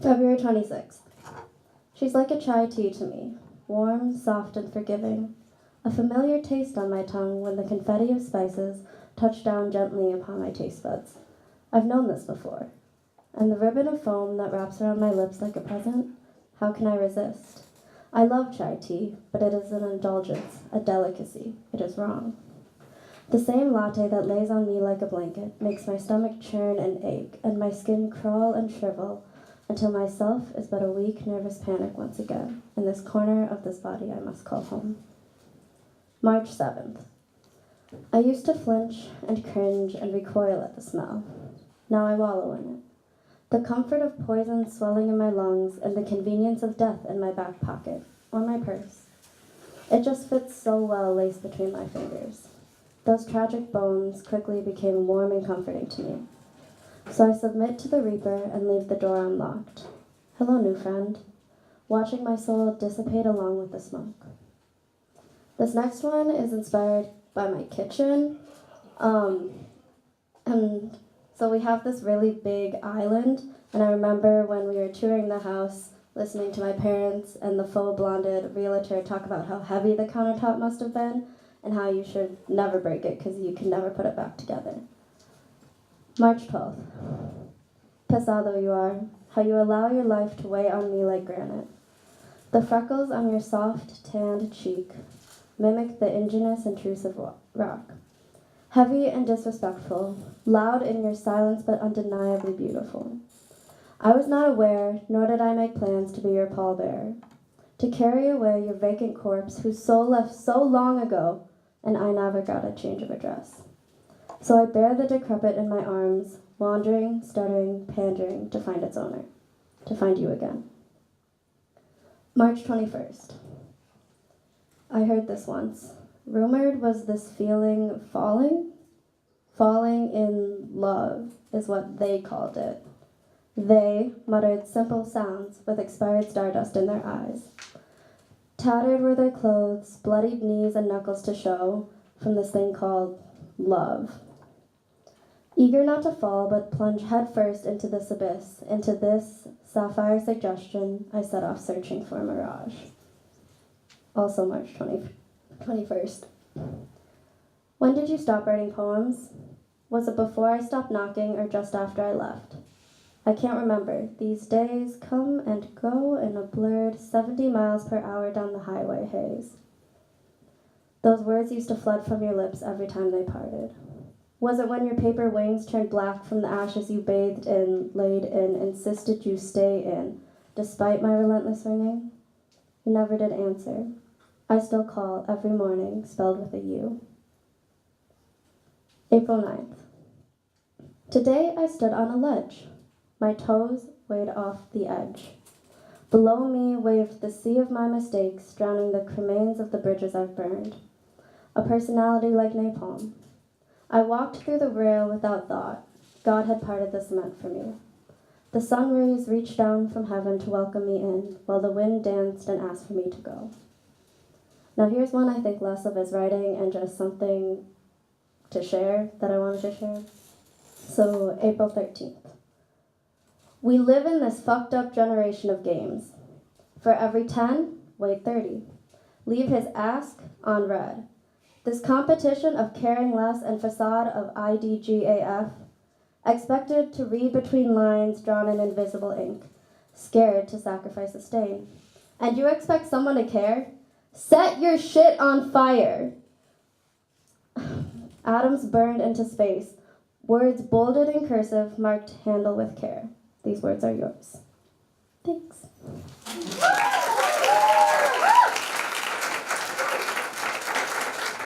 February 26th. She's like a chai tea to me, warm, soft, and forgiving, a familiar taste on my tongue when the confetti of spices touch down gently upon my taste buds. I've known this before. And the ribbon of foam that wraps around my lips like a present, how can I resist? I love chai tea, but it is an indulgence, a delicacy. It is wrong. The same latte that lays on me like a blanket makes my stomach churn and ache, and my skin crawl and shrivel, until myself is but a weak, nervous panic once again, in this corner of this body I must call home. March 7th. I used to flinch and cringe and recoil at the smell. Now I wallow in it. The comfort of poison swelling in my lungs and the convenience of death in my back pocket, or my purse. It just fits so well laced between my fingers. Those tragic bones quickly became warm and comforting to me. So I submit to the reaper and leave the door unlocked. Hello, new friend. Watching my soul dissipate along with the smoke. This next one is inspired by my kitchen. And so we have this really big island, and I remember when we were touring the house, listening to my parents and the faux blonded realtor talk about how heavy the countertop must have been, and how you should never break it because you can never put it back together. March 12th. Pesado you are, how you allow your life to weigh on me like granite. The freckles on your soft, tanned cheek mimic the indigenous intrusive rock. Heavy and disrespectful, loud in your silence but undeniably beautiful. I was not aware, nor did I make plans to be your pallbearer, to carry away your vacant corpse whose soul left so long ago, and I never got a change of address. So I bear the decrepit in my arms, wandering, stuttering, pandering to find its owner, to find you again. March 21st. I heard this once. Rumored was this feeling falling? Falling in love is what they called it. They muttered simple sounds with expired stardust in their eyes. Tattered were their clothes, bloodied knees and knuckles to show from this thing called love. Eager not to fall, but plunge headfirst into this abyss, into this sapphire suggestion, I set off searching for a mirage. Also March 21st. When did you stop writing poems? Was it before I stopped knocking or just after I left? I can't remember. These days come and go in a blurred 70 miles per hour down the highway haze. Those words used to flood from your lips every time they parted. Was it when your paper wings turned black from the ashes you bathed in, laid in, insisted you stay in, despite my relentless ringing? You never did answer. I still call every morning, spelled with a U. April 9th. Today I stood on a ledge. My toes weighed off the edge. Below me waved the sea of my mistakes, drowning the cremains of the bridges I've burned. A personality like napalm. I walked through the rail without thought. God had parted the cement for me. The sun rays reached down from heaven to welcome me in, while the wind danced and asked for me to go. Now here's one I think less of as writing and just something to share that I wanted to share. So April 13th. We live in this fucked up generation of games. For every 10, wait 30. Leave his ask on red. This competition of caring less and facade of IDGAF, expected to read between lines drawn in invisible ink, scared to sacrifice a stain. And you expect someone to care? Set your shit on fire! Atoms burned into space. Words bolded in cursive, marked handle with care. These words are yours. Thanks.